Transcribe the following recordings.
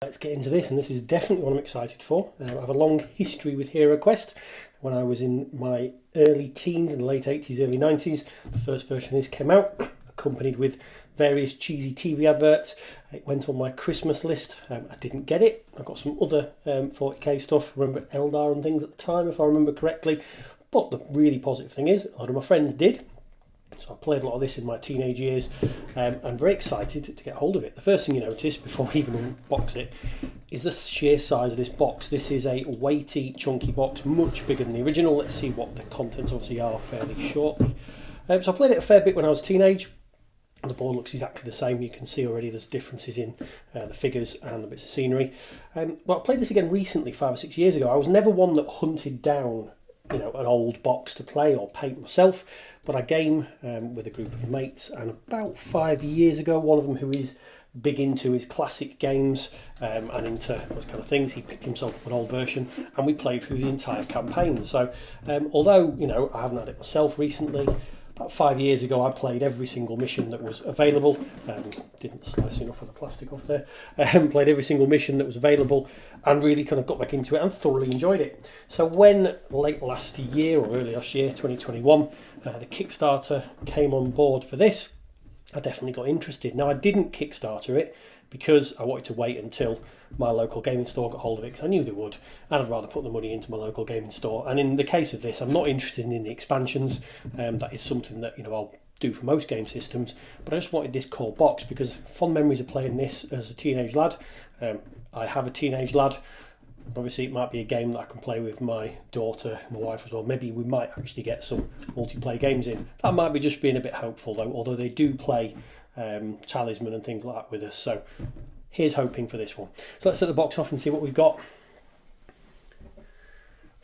Let's get into this, and this is definitely what I'm excited for. I have a long history with HeroQuest. When I was in my early teens, in the late 80s, early 90s, the first version of this came out, accompanied with various cheesy TV adverts. It went on my Christmas list. I didn't get it. I got some other 40k stuff. I remember Eldar and things at the time, if I remember correctly. But the really positive thing is, a lot of my friends did. So I played a lot of this in my teenage years. I'm very excited to get hold of it. The first thing you notice before I even unbox it is the sheer size of this box. This is a weighty, chunky box, much bigger than the original. Let's see what the contents obviously are fairly shortly. So I played it a fair bit when I was a teenage. The board looks exactly the same. You can see already there's differences in the figures and the bits of scenery. But I played this again recently, 5 or 6 years ago. I was never one that hunted down an old box to play or paint myself, but I game with a group of mates, and about 5 years ago, one of them who is big into his classic games and into those kind of things, he picked himself up an old version and we played through the entire campaign. So although I haven't had it myself recently, about 5 years ago I played every single mission that was available. Didn't slice enough of the plastic off there. Played every single mission that was available and really kind of got back into it and thoroughly enjoyed it. So when late last year or early last year, 2021, the Kickstarter came on board for this, I definitely got interested. Now I didn't Kickstarter it because I wanted to wait until my local gaming store got hold of it, because I knew they would, and I'd rather put the money into my local gaming store. And in the case of this, I'm not interested in the expansions. That is something that I'll do for most game systems, but I just wanted this core box because fond memories of playing this as a teenage lad. I have a teenage lad. Obviously it might be a game that I can play with my daughter, my wife as well. Maybe we might actually get some multiplayer games in. That might be just being a bit hopeful though, although they do play Talisman and things like that with us. So here's hoping for this one. So let's set the box off and see what we've got.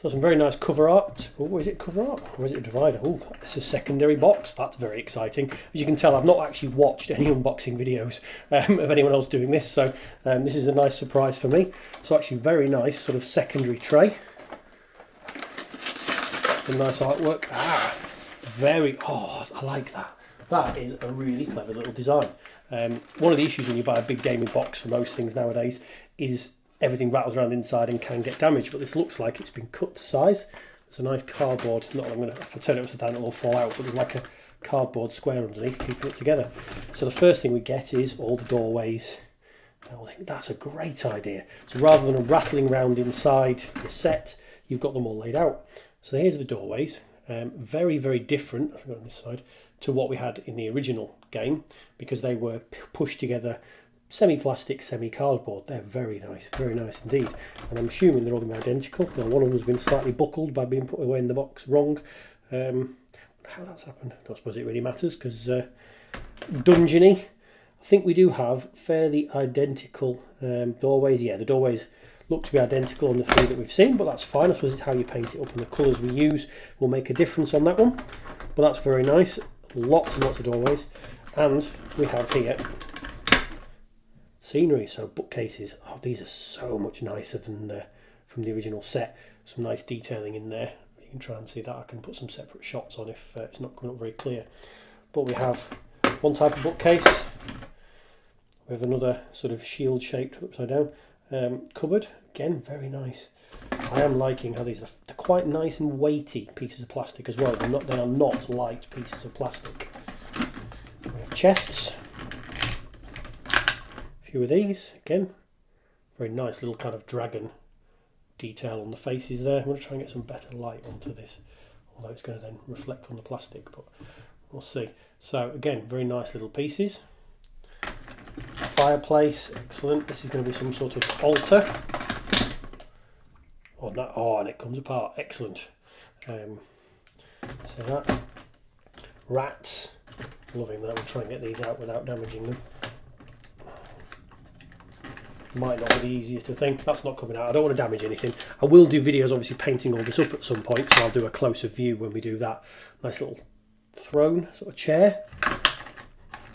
So some very nice cover art. Oh, is it cover art or is it a divider? Oh, it's a secondary box. That's very exciting. As you can tell, I've not actually watched any unboxing videos of anyone else doing this, so this is a nice surprise for me. So actually very nice sort of secondary tray. Some nice artwork. I like that. That is a really clever little design. One of the issues when you buy a big gaming box for most things nowadays is everything rattles around inside and can get damaged, but this looks like it's been cut to size. There's a nice cardboard, if I turn it upside down it'll all fall out, but there's like a cardboard square underneath keeping it together. So the first thing we get is all the doorways. I think that's a great idea. So rather than rattling around inside the set, you've got them all laid out. So here's the doorways. Very, very different, I think on this side, to what we had in the original game, because they were pushed together semi-plastic, semi-cardboard. They're very nice indeed. And I'm assuming they're all going to be identical. Now one of them's been slightly buckled by being put away in the box wrong. How that's happened, I don't suppose it really matters, because dungeony. I think we do have fairly identical doorways. Yeah, the doorways look to be identical on the three that we've seen, but that's fine. I suppose it's how you paint it up, and the colours we use will make a difference on that one. But that's very nice. Lots and lots of doorways. And we have here scenery, so bookcases. Oh, these are so much nicer than from the original set. Some nice detailing in there. You can try and see that. I can put some separate shots on if it's not coming up very clear. But we have one type of bookcase. We have another sort of shield shaped upside down cupboard. Again, very nice. I am liking how these are. They're quite nice and weighty pieces of plastic as well. They are not light pieces of plastic. We have chests. Few of these, again, very nice little kind of dragon detail on the faces there. I'm going to try and get some better light onto this, although it's going to then reflect on the plastic, but we'll see. So again, very nice little pieces. Fireplace, excellent. This is going to be some sort of altar. And it comes apart, excellent. So that. Rats, loving that. We'll try and get these out without damaging them. Might not be the easiest to think. That's not coming out. I don't want to damage anything. I will do videos obviously painting all this up at some point, so I'll do a closer view when we do that. Nice little throne, sort of chair.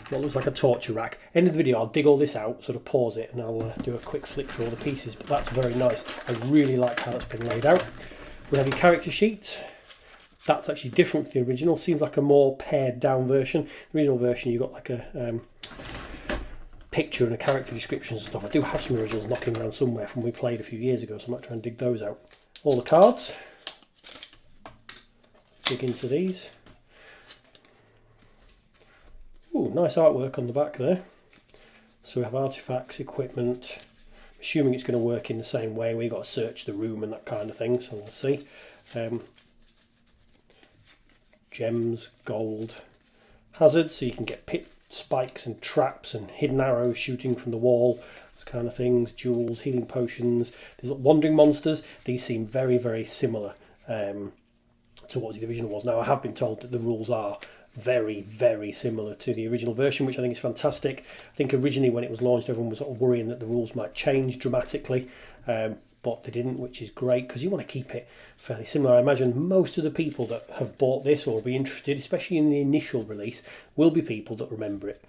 What looks like a torture rack. End of the video, I'll dig all this out, sort of pause it, and I'll do a quick flick through all the pieces. But that's very nice. I really like how it's been laid out. We have your character sheet. That's actually different to the original. Seems like a more pared down version. The original version, you got like a picture and a character descriptions and stuff. I do have some originals knocking around somewhere from we played a few years ago, so I might try and dig those out. All the cards. Dig into these. Ooh, nice artwork on the back there. So we have artifacts, equipment. I'm assuming it's going to work in the same way. We've got to search the room and that kind of thing, so we'll see. Gems, gold, hazards, so you can get pit spikes and traps and hidden arrows shooting from the wall, those kind of things, jewels, healing potions. There's wandering monsters. These seem very, very similar to what the original was. Now, I have been told that the rules are very, very similar to the original version, which I think is fantastic. I think originally when it was launched, everyone was sort of worrying that the rules might change dramatically, but they didn't, which is great because you want to keep it fairly similar. I imagine most of the people that have bought this or be interested, especially in the initial release, will be people that remember it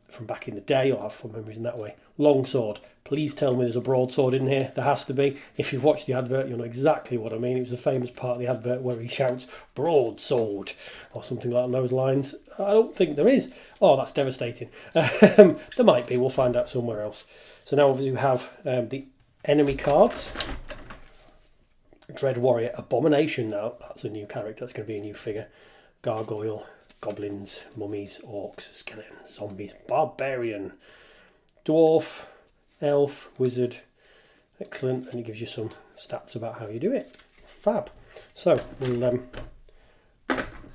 from back in the day or have fond memories in that way. Longsword. Please tell me there's a broadsword in here. There has to be. If you've watched the advert, you'll know exactly what I mean. It was a famous part of the advert where he shouts, broadsword, or something like those lines. I don't think there is. Oh, that's devastating. There might be. We'll find out somewhere else. So now obviously we have the enemy cards. Dread Warrior, Abomination now. That's a new character. That's going to be a new figure. Gargoyle, Goblins, Mummies, Orcs, Skeletons, Zombies, Barbarian, Dwarf, Elf, Wizard. Excellent. And it gives you some stats about how you do it. Fab. So we'll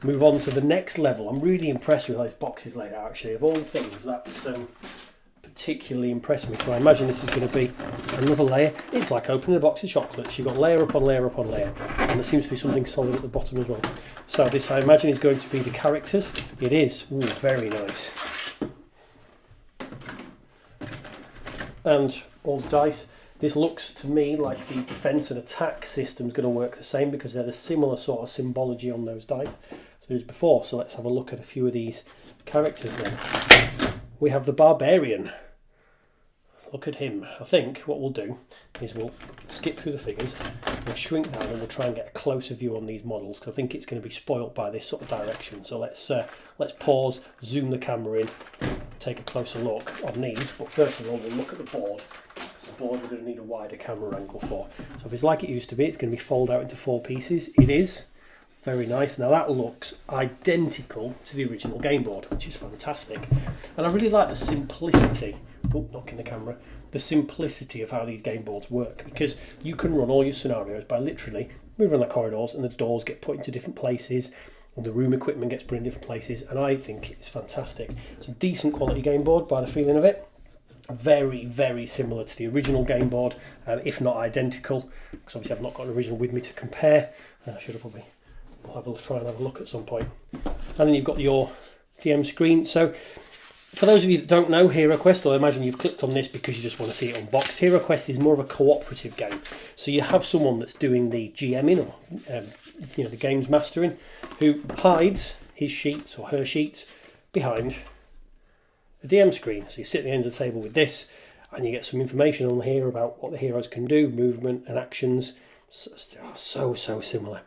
move on to the next level. I'm really impressed with those boxes laid out, actually. Of all the things, that's particularly impressed me. So I imagine this is going to be another layer. It's like opening a box of chocolates. You've got layer upon layer upon layer, and there seems to be something solid at the bottom as well. So this, I imagine, is going to be the characters. It is. Ooh, very nice. And all the dice. This looks to me like the defense and attack system is going to work the same because they're the similar sort of symbology on those dice as there is before. So let's have a look at a few of these characters then. We have the Barbarian. Look at him. I think what we'll do is we'll skip through the figures, we'll shrink down and we'll try and get a closer view on these models because I think it's going to be spoilt by this sort of direction. So let's pause, zoom the camera in, take a closer look on these. But first of all, we'll look at the board. The board we're going to need a wider camera angle for. So if it's like it used to be, it's going to be folded out into 4 pieces. It is. Very nice. Now that looks identical to the original game board, which is fantastic. And I really like the simplicity, knocking the camera, the simplicity of how these game boards work, because you can run all your scenarios by literally moving the corridors and the doors get put into different places and the room equipment gets put in different places, and I think it's fantastic. It's a decent quality game board by the feeling of it. Very, very similar to the original game board, if not identical, because obviously I've not got an original with me to compare. I should have probably... We'll try and have a look at some point. And then you've got your DM screen. So for those of you that don't know HeroQuest, or I imagine you've clicked on this because you just want to see it unboxed, HeroQuest is more of a cooperative game. So you have someone that's doing the GMing or the games mastering, who hides his sheets or her sheets behind the DM screen. So you sit at the end of the table with this and you get some information on here about what the heroes can do, movement and actions. So similar.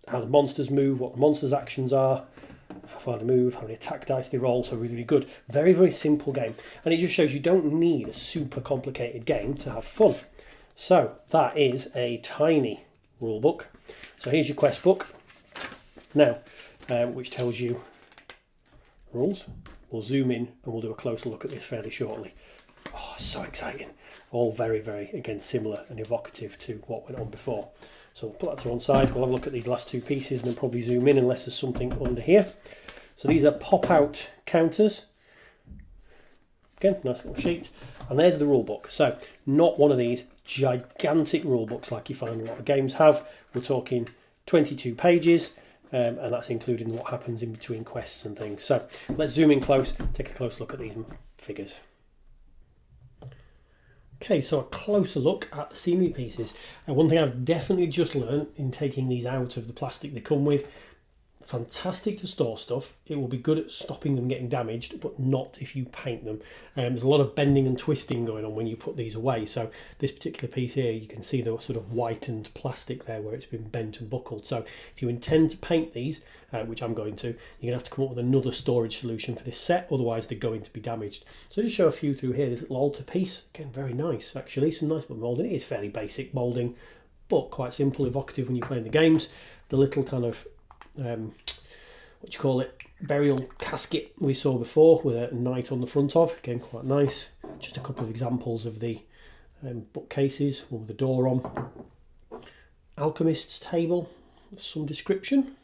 How the monsters move, what the monsters' actions are, how far they move, how many attack dice they roll. So really, really good. Very, very simple game. And it just shows you don't need a super complicated game to have fun. So that is a tiny rule book. So here's your quest book. Now, which tells you rules. We'll zoom in and we'll do a closer look at this fairly shortly. Oh, so exciting. All very, very, again, similar and evocative to what went on before. So we'll put that to one side. We'll have a look at these last 2 pieces and then probably zoom in unless there's something under here. So these are pop-out counters. Again, nice little sheet. And there's the rule book. So not one of these gigantic rule books like you find a lot of games have. We're talking 22 pages. And that's including what happens in between quests and things. So let's zoom in close, take a close look at these figures. Okay, so a closer look at the scenery pieces. And one thing I've definitely just learned in taking these out of the plastic they come with, fantastic to store stuff. It will be good at stopping them getting damaged, but not if you paint them. There's a lot of bending and twisting going on when you put these away. So this particular piece here, you can see the sort of whitened plastic there where it's been bent and buckled. So if you intend to paint these, which I'm going to, you're going to have to come up with another storage solution for this set, otherwise they're going to be damaged. So just show a few through here. This little altar piece, again, very nice actually, some nice moulding. It is fairly basic moulding, but quite simple, evocative when you're playing the games. The little kind of what do you call it, burial casket we saw before with a knight on the front of, again quite nice. Just a couple of examples of the bookcases, one with a door on. Alchemist's table, some description.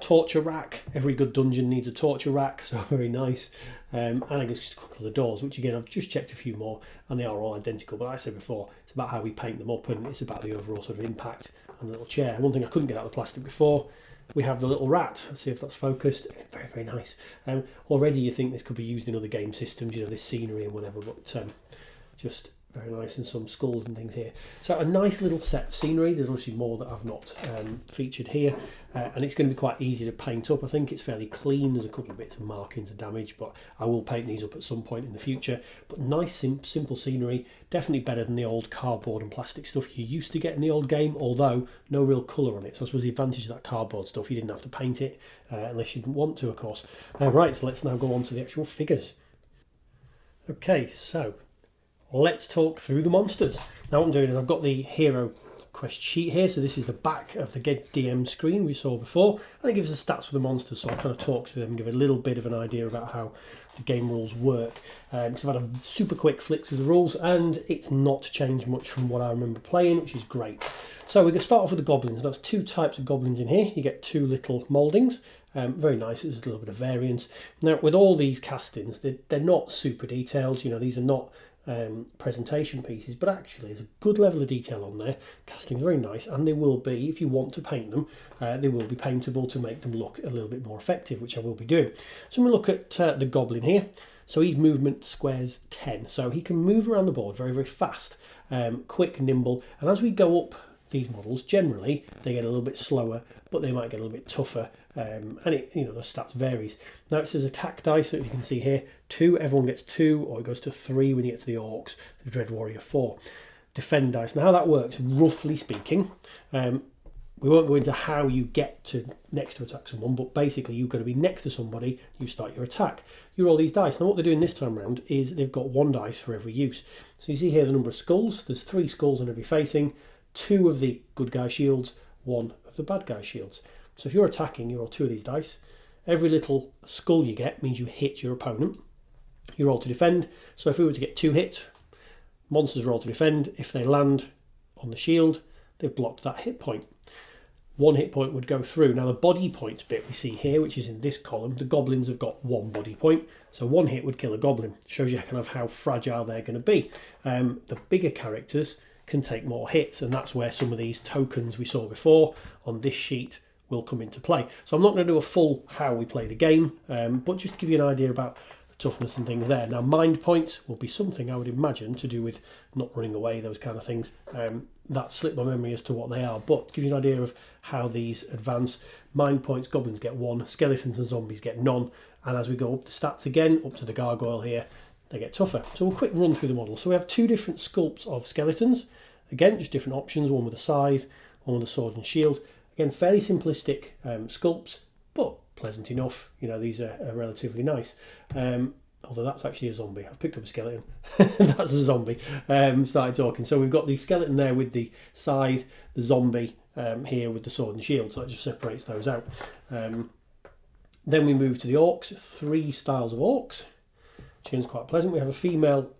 Torture rack, every good dungeon needs a torture rack, so very nice. And I guess just a couple of the doors, which again I've just checked a few more and they are all identical, but like I said before, it's about how we paint them up and it's about the overall sort of impact. And the little chair, one thing I couldn't get out of the plastic before, we have the little rat. Let's see if that's focused. Very, very nice. Already you think this could be used in other game systems, you know, this scenery and whatever, but just very nice, and some skulls and things here. So a nice little set of scenery. There's obviously more that I've not featured here, and it's going to be quite easy to paint up. I think it's fairly clean. There's a couple of bits of markings and damage, but I will paint these up at some point in the future. But nice, simple scenery. Definitely better than the old cardboard and plastic stuff you used to get in the old game, although no real colour on it. So I suppose the advantage of that cardboard stuff, you didn't have to paint it, unless you didn't want to, of course. Right, so let's now go on to the actual figures. Okay, so let's talk through the monsters. Now what I'm doing is I've got the HeroQuest sheet here, so this is the back of the Get DM screen we saw before, and it gives us stats for the monsters, so I'll kind of talk to them and give a little bit of an idea about how the game rules work. Because I've had a super quick flick through the rules, and it's not changed much from what I remember playing, which is great. So we're going to start off with the goblins. That's two types of goblins in here. You get two little mouldings. Very nice, there's a little bit of variance. Now with all these castings, they're not super detailed, you know, these are not presentation pieces, but actually there's a good level of detail on there. Casting's very nice, and they will be, if you want to paint them, they will be paintable to make them look a little bit more effective, which I will be doing. So I'm going to look at the goblin here. So his movement squares 10, so he can move around the board very, very fast, quick, nimble, and as we go up these models, generally they get a little bit slower, but they might get a little bit tougher, and it, you know, the stats varies. Now it says attack dice, so you can see here 2, everyone gets 2, or it goes to 3 when you get to the orcs, the Dread Warrior 4. Defend dice, now how that works, roughly speaking, we won't go into how you get to next to attack someone, but basically you've got to be next to somebody, you start your attack. You roll these dice. Now what they're doing this time around is they've got 1 dice for every use. So you see here the number of skulls, there's 3 skulls on every facing, 2 of the good guy shields, 1 of the bad guy shields. So if you're attacking, you roll 2 of these dice. Every little skull you get means you hit your opponent. You roll to defend. So if we were to get 2 hits, monsters roll to defend. If they land on the shield, they've blocked that hit point. 1 hit point would go through. Now the body point bit we see here, which is in this column, the goblins have got 1 body point. So 1 hit would kill a goblin. Shows you kind of how fragile they're going to be. The bigger characters can take more hits, and that's where some of these tokens we saw before on this sheet will come into play. So I'm not going to do a full how we play the game, but just give you an idea about the toughness and things there. Now mind points will be something I would imagine to do with not running away, those kind of things. That slipped my memory as to what they are, but to give you an idea of how these advance. Mind points, goblins get 1, skeletons and zombies get none, and as we go up the stats again, up to the gargoyle here, they get tougher. So we'll quick run through the model. So we have 2 different sculpts of skeletons. Again, just different options, one with a scythe, one with a sword and shield. Again, fairly simplistic sculpts, but pleasant enough. You know, these are relatively nice. Although that's actually a zombie. I've picked up a skeleton. That's a zombie. Started talking. So we've got the skeleton there with the scythe, the zombie here with the sword and shield. So it just separates those out. Then we move to the orcs. 3 styles of orcs. Which is quite pleasant. We have a female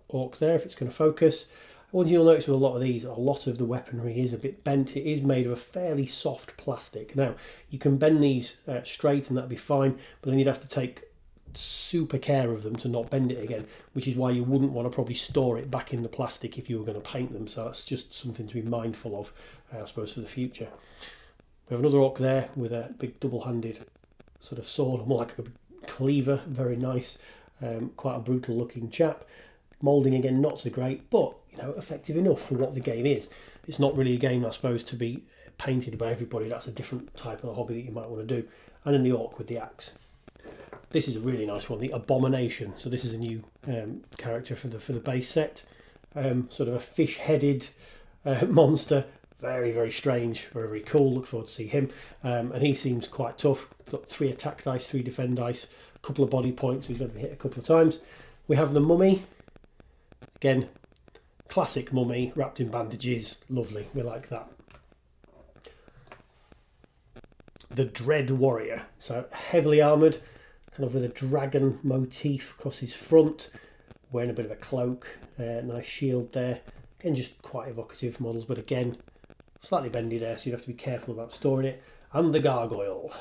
orc there, if it's going to focus. One thing you'll notice with a lot of these, a lot of the weaponry is a bit bent. It is made of a fairly soft plastic. Now, you can bend these straight and that'd be fine, but then you'd have to take super care of them to not bend it again, which is why you wouldn't want to probably store it back in the plastic if you were going to paint them. So that's just something to be mindful of, I suppose, for the future. We have another orc there with a big double-handed sort of sword, more like a cleaver, very nice, quite a brutal looking chap. Moulding again, not so great, but you know, effective enough for what the game is. It's not really a game, I suppose, to be painted by everybody, that's a different type of hobby that you might want to do. And then the orc with the axe. This is a really nice one, the Abomination. So this is a new character for the base set. Sort of a fish-headed monster. Very, very strange, very, very cool. Look forward to see him. And he seems quite tough. Got 3 attack dice, 3 defend dice, a couple of body points. So he's going to be hit a couple of times. We have the Mummy. Again, classic mummy wrapped in bandages. Lovely. We like that. The Dread Warrior. So heavily armoured, kind of with a dragon motif across his front. Wearing a bit of a cloak. Nice shield there. Again, just quite evocative models, but again, slightly bendy there, so you'd have to be careful about storing it. And the Gargoyle.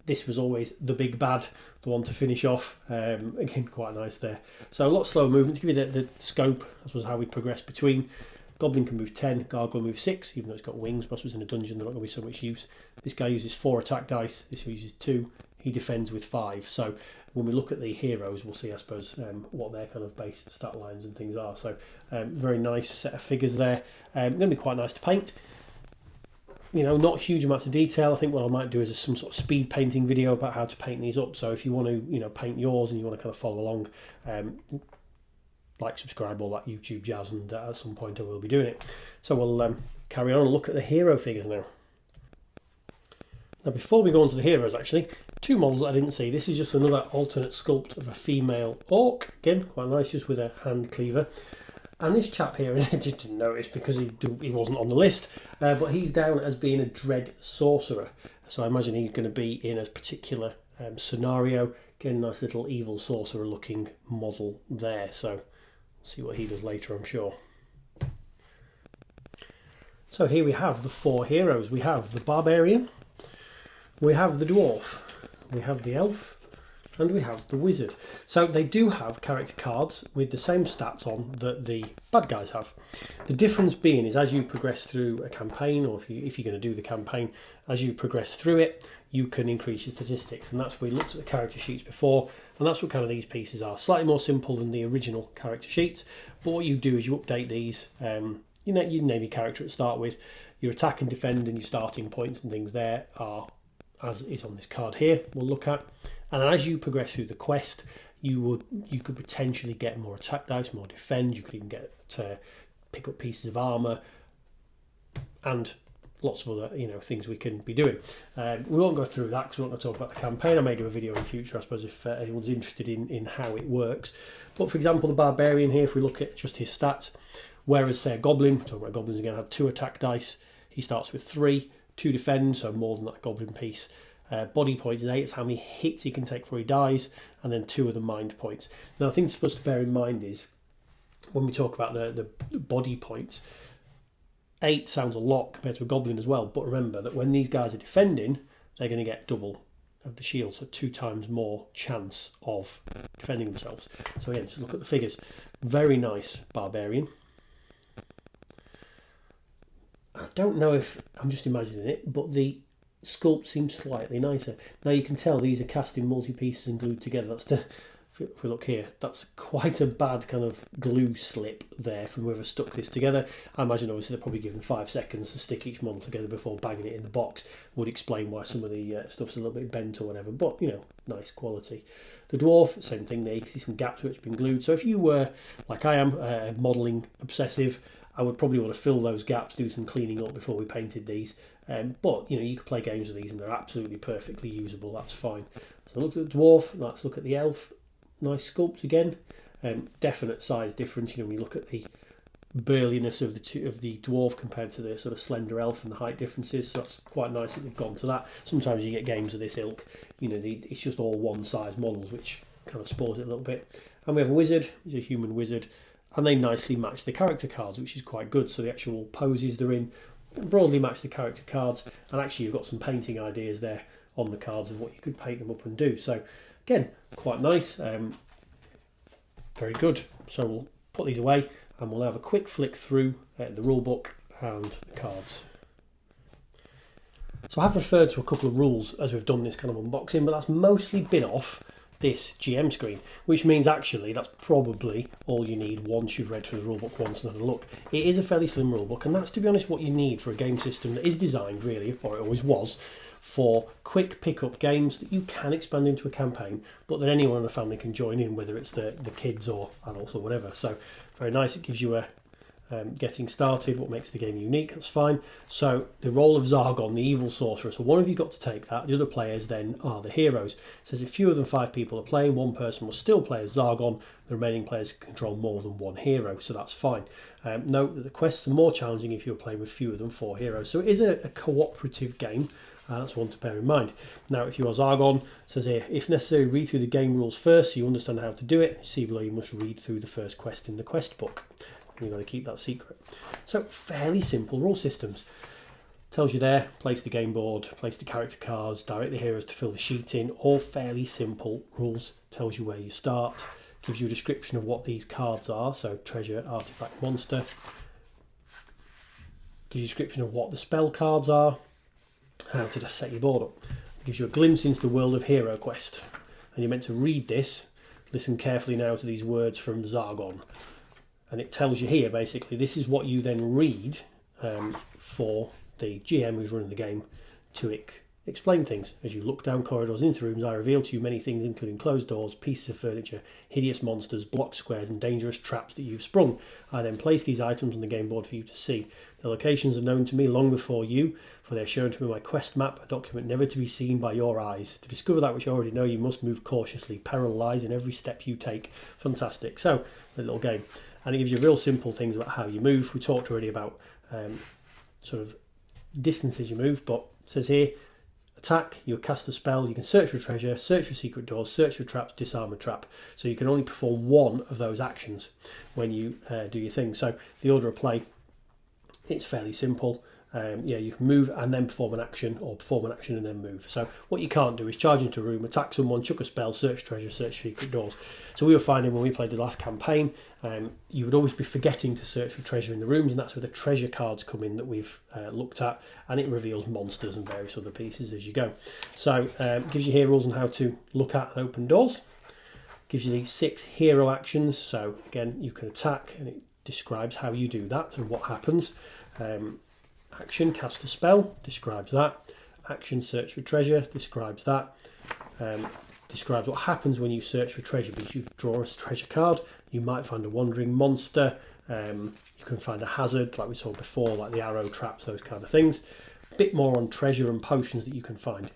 This was always the big bad, the one to finish off. Again, quite nice there. So a lot slower movement to give you the scope. That was how we progress between. Goblin can move 10, Gargoyle moves 6, even though it's got wings. Most was in a dungeon, they're not going to be so much use. This guy uses 4 attack dice, this one uses 2. He defends with 5. So when we look at the heroes, we'll see, I suppose, what their kind of base stat lines and things are. So very nice set of figures there. Going to be quite nice to paint. You know, not huge amounts of detail. I think what I might do is some sort of speed painting video about how to paint these up. So if you want to, you know, paint yours and you want to kind of follow along, like, subscribe, all that YouTube jazz, and at some point I will be doing it. So we'll carry on and look at the hero figures now. Now, before we go on to the heroes, actually, 2 models that I didn't see. This is just another alternate sculpt of a female orc. Again, quite nice, just with a hand cleaver. And this chap here, I just didn't notice because he wasn't on the list, but he's down as being a dread sorcerer. So I imagine he's going to be in a particular scenario. Again, nice little evil sorcerer looking model there. So we'll see what he does later, I'm sure. So here we have the 4 heroes. We have the barbarian, we have the dwarf, we have the elf, and we have the wizard. So they do have character cards with the same stats on that the bad guys have. The difference being is as you progress through a campaign, or if you're going to do the campaign, as you progress through it, you can increase your statistics. And that's, we looked at the character sheets before, and that's what kind of these pieces are. Slightly more simple than the original character sheets, but what you do is you update these. You name your character to start with. Your attack and defend and your starting points and things there are, as is on this card here, we'll look at. And as you progress through the quest, you could potentially get more attack dice, more defend. You could even get to pick up pieces of armor, and lots of other things we can be doing. We won't go through that because we're not going to talk about the campaign. I may do a video in the future, I suppose, if anyone's interested in how it works. But for example, the barbarian here, if we look at just his stats, whereas say a goblin, talking about goblins again, had 2 attack dice. He starts with 3, 2 defend, so more than that goblin piece. Body points is 8, it's how many hits he can take before he dies, and then 2 of the mind points. Now, the thing you're supposed to bear in mind is, when we talk about the body points, 8 sounds a lot compared to a goblin as well, but remember that when these guys are defending, they're going to get double of the shield, so 2 times more chance of defending themselves. So again, just look at the figures. Very nice barbarian. I don't know if I'm just imagining it, but the sculpt seems slightly nicer. Now you can tell these are cast in multi-pieces and glued together. That's if we look here, that's quite a bad kind of glue slip there from whoever stuck this together. I imagine obviously they're probably given 5 seconds to stick each model together before banging it in the box. Would explain why some of the stuff's a little bit bent or whatever, but nice quality. The dwarf, same thing there. You can see some gaps where it's been glued. So if you were, like I am, modelling obsessive, I would probably want to fill those gaps, do some cleaning up before we painted these. But you can play games with these and they're absolutely perfectly usable. That's fine. So look at the dwarf. Let's look at the elf. Nice sculpt again. Definite size difference. When you look at the burliness of the dwarf compared to the sort of slender elf and the height differences. So that's quite nice that they've gone to that. Sometimes you get games of this ilk. It's just all one size models, which kind of spoils it a little bit. And we have a wizard. He's a human wizard. And they nicely match the character cards, which is quite good. So the actual poses they're in broadly match the character cards. And actually you've got some painting ideas there on the cards of what you could paint them up and do. So again, quite nice. Very good. So we'll put these away and we'll have a quick flick through the rule book and the cards. So I've referred to a couple of rules as we've done this kind of unboxing, but that's mostly been off this GM screen, which means actually that's probably all you need once you've read through the rulebook once and had a look. It is a fairly slim rulebook, and that's, to be honest, what you need for a game system that is designed really, or it always was, for quick pick-up games that you can expand into a campaign, but that anyone in the family can join in, whether it's the kids or adults or whatever. So very nice. It gives you a getting started, what makes the game unique, that's fine. So the role of Zargon, the evil sorcerer, so one of you got to take that, the other players then are the heroes. It says if fewer than 5 people are playing, one person will still play as Zargon, the remaining players can control more than one hero, so that's fine. Note that the quests are more challenging if you're playing with fewer than 4 heroes, so it is a cooperative game. That's one to bear in mind. Now, if you are Zargon, it says here, if necessary, read through the game rules first so you understand how to do it. See below, you must read through the first quest in the quest book. You've got to keep that secret. So, fairly simple rule systems. Tells you there, place the game board, place the character cards, direct the heroes to fill the sheet in. All fairly simple rules. Tells you where you start. Gives you a description of what these cards are. So, treasure, artifact, monster. Gives you a description of what the spell cards are. How to set your board up. It gives you a glimpse into the world of HeroQuest. And you're meant to read this. Listen carefully now to these words from Zargon. And it tells you here, basically, this is what you then read for the GM who's running the game to explain things. As you look down corridors into rooms, I reveal to you many things, including closed doors, pieces of furniture, hideous monsters, block squares, and dangerous traps that you've sprung. I then place these items on the game board for you to see. The locations are known to me long before you, for they are shown to me on my quest map, a document never to be seen by your eyes. To discover that which you already know, you must move cautiously. Peril lies in every step you take. Fantastic. So, a little game. And it gives you real simple things about how you move. We talked already about sort of distances you move, but it says here, attack, you cast a spell, you can search for treasure, search for secret doors, search for traps, disarm a trap. So you can only perform one of those actions when you do your thing. So the order of play, it's fairly simple. You can move and then perform an action, or perform an action and then move. So what you can't do is charge into a room, attack someone, chuck a spell, search treasure, search secret doors. So we were finding when we played the last campaign, you would always be forgetting to search for treasure in the rooms, and that's where the treasure cards come in that we've looked at, and it reveals monsters and various other pieces as you go. So it gives you here rules on how to look at and open doors. Gives you these 6 hero actions. So again, you can attack, and it describes how you do that and what happens. Action, cast a spell, describes that. Action, search for treasure, describes that. Describes what happens when you search for treasure, because you draw a treasure card, you might find a wandering monster, you can find a hazard like we saw before, like the arrow traps, those kind of things. A bit more on treasure and potions that you can find.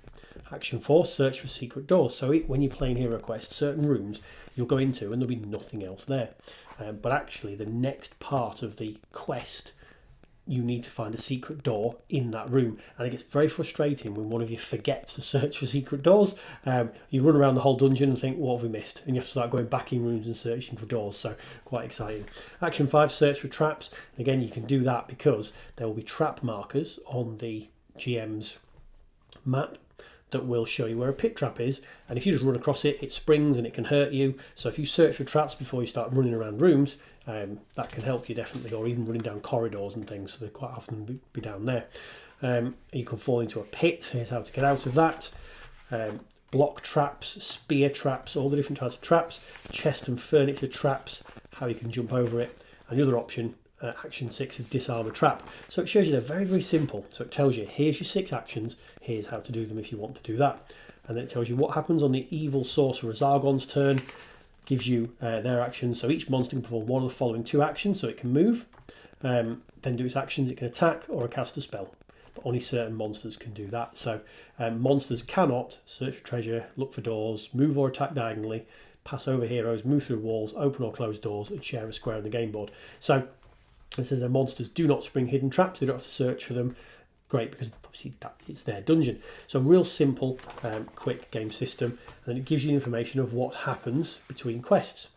Action 4, search for secret doors. So when you play in HeroQuest, certain rooms you'll go into and there'll be nothing else there. But actually the next part of the quest, you need to find a secret door in that room, and it gets very frustrating when one of you forgets to search for secret doors. You run around the whole dungeon and think, what have we missed? And you have to start going back in rooms and searching for doors, so quite exciting. Action 5, search for traps. And again, you can do that because there will be trap markers on the GM's map that will show you where a pit trap is, and if you just run across it, it springs and it can hurt you. So if you search for traps before you start running around rooms, that can help you definitely, or even running down corridors and things, so they quite often be down there. You can fall into a pit. Here's how to get out of that. Block traps, spear traps, all the different types of traps, chest and furniture traps, how you can jump over it, and the other option, action 6, is disarm a trap. So it shows you they're very, very simple. So it tells you, here's your 6 actions, here's how to do them if you want to do that. And then it tells you what happens on the evil sorcerer Zargon's turn, gives you their actions. So each monster can perform one of the following 2 actions, so it can move, then do its actions, it can attack or cast a spell. But only certain monsters can do that. So monsters cannot search for treasure, look for doors, move or attack diagonally, pass over heroes, move through walls, open or close doors, and share a square on the game board. So it says their monsters do not spring hidden traps, they don't have to search for them. Great, because obviously it's their dungeon. So real simple, quick game system, and it gives you information of what happens between quests.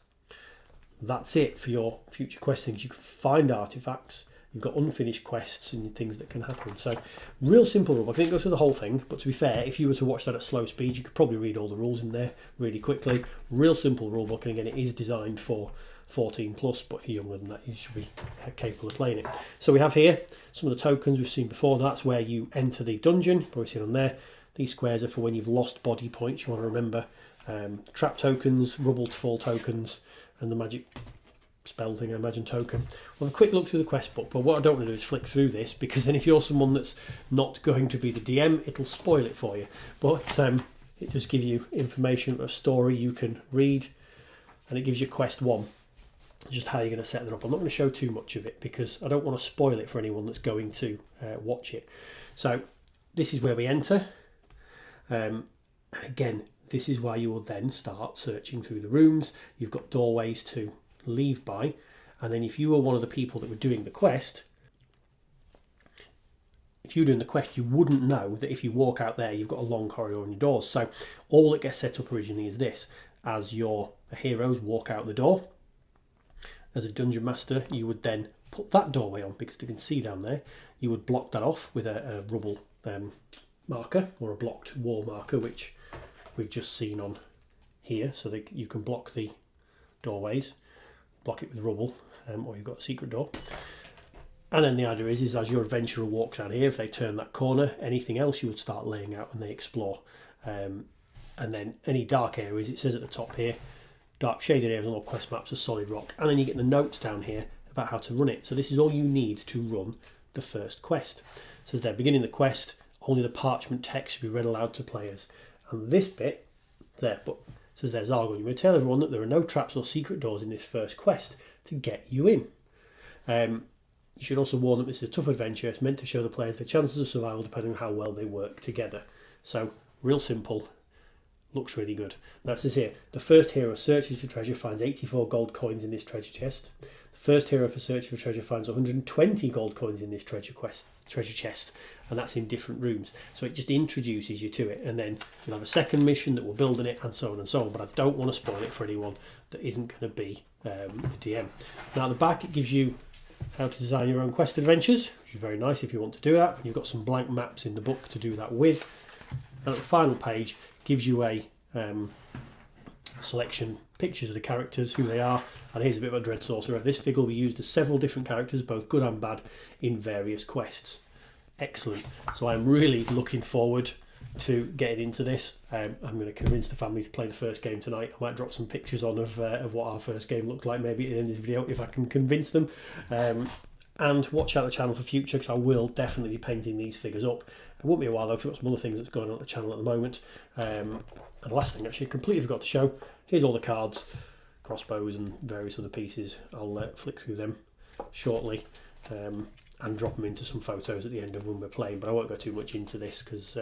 That's it for your future questings. You can find artifacts, you've got unfinished quests and things that can happen. So real simple rule. I didn't go through the whole thing, but to be fair, if you were to watch that at slow speed, you could probably read all the rules in there really quickly. Real simple rule book, and again, it is designed for 14 plus, but if you're younger than that, you should be capable of playing it. So we have here some of the tokens we've seen before. That's where you enter the dungeon. Probably seen on there. These squares are for when you've lost body points. You want to remember trap tokens, rubble to fall tokens, and the magic spell thing, I imagine, token. Well, a quick look through the quest book, but what I don't want to do is flick through this, because then if you're someone that's not going to be the DM, it'll spoil it for you. But it does give you information, a story you can read, and it gives you quest 1, just how you're going to set that up. I'm not going to show too much of it because I don't want to spoil it for anyone that's going to watch it. So this is where we enter. Again, this is why you will then start searching through the rooms. You've got doorways to leave by, and then if you were one of the people that were doing the quest, you wouldn't know that if you walk out there, you've got a long corridor on your doors. So all that gets set up originally is this: as your heroes walk out the door, as a dungeon master, you would then put that doorway on, because they can see down there. You would block that off with a rubble marker, or a blocked wall marker, which we've just seen on here, so that you can block the doorways, block it with rubble, or you've got a secret door. And then the idea is as your adventurer walks out here, if they turn that corner, anything else you would start laying out and they explore. And then any dark areas, it says at the top here, dark shaded areas on all quest maps are solid rock. And then you get the notes down here about how to run it. So this is all you need to run the first quest. It says there, beginning the quest, only the parchment text should be read aloud to players. And this bit there, but it says there's Argon. You may tell everyone that there are no traps or secret doors in this first quest to get you in. You should also warn them it's a tough adventure. It's meant to show the players their chances of survival depending on how well they work together. So, real simple. Looks really good. Now it says here, the first hero searches for treasure finds 84 gold coins in this treasure chest. The first hero for searching for treasure finds 120 gold coins in this treasure chest, and that's in different rooms. So it just introduces you to it, and then you'll have a second mission that will build on it, and so on and so on. But I don't want to spoil it for anyone that isn't going to be the DM. Now at the back it gives you how to design your own quest adventures, which is very nice if you want to do that. You've got some blank maps in the book to do that with. And at the final page gives you a selection, pictures of the characters, who they are, and here's a bit of a Dread Sorcerer. This figure will be used as several different characters, both good and bad, in various quests. Excellent. So I'm really looking forward to getting into this. I'm going to convince the family to play the first game tonight. I might drop some pictures on of what our first game looked like maybe at the end of the video if I can convince them. And watch out the channel for future, because I will definitely be painting these figures up. It won't be a while though, because I've got some other things that's going on at the channel at the moment. And the last thing actually I completely forgot to show, here's all the cards, crossbows and various other pieces. I'll flick through them shortly and drop them into some photos at the end of when we're playing, but I won't go too much into this because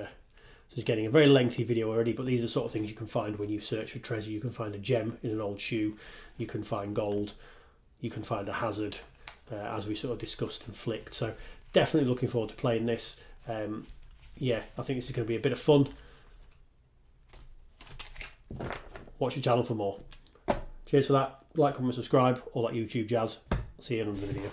it's getting a very lengthy video already. But these are the sort of things you can find when you search for treasure. You can find a gem in an old shoe, you can find gold, you can find a hazard, as we sort of discussed and flicked. So definitely looking forward to playing this. Yeah, I think this is going to be a bit of fun. Watch the channel for more. Cheers for that. Like, comment, subscribe, all that YouTube jazz. See you in another video.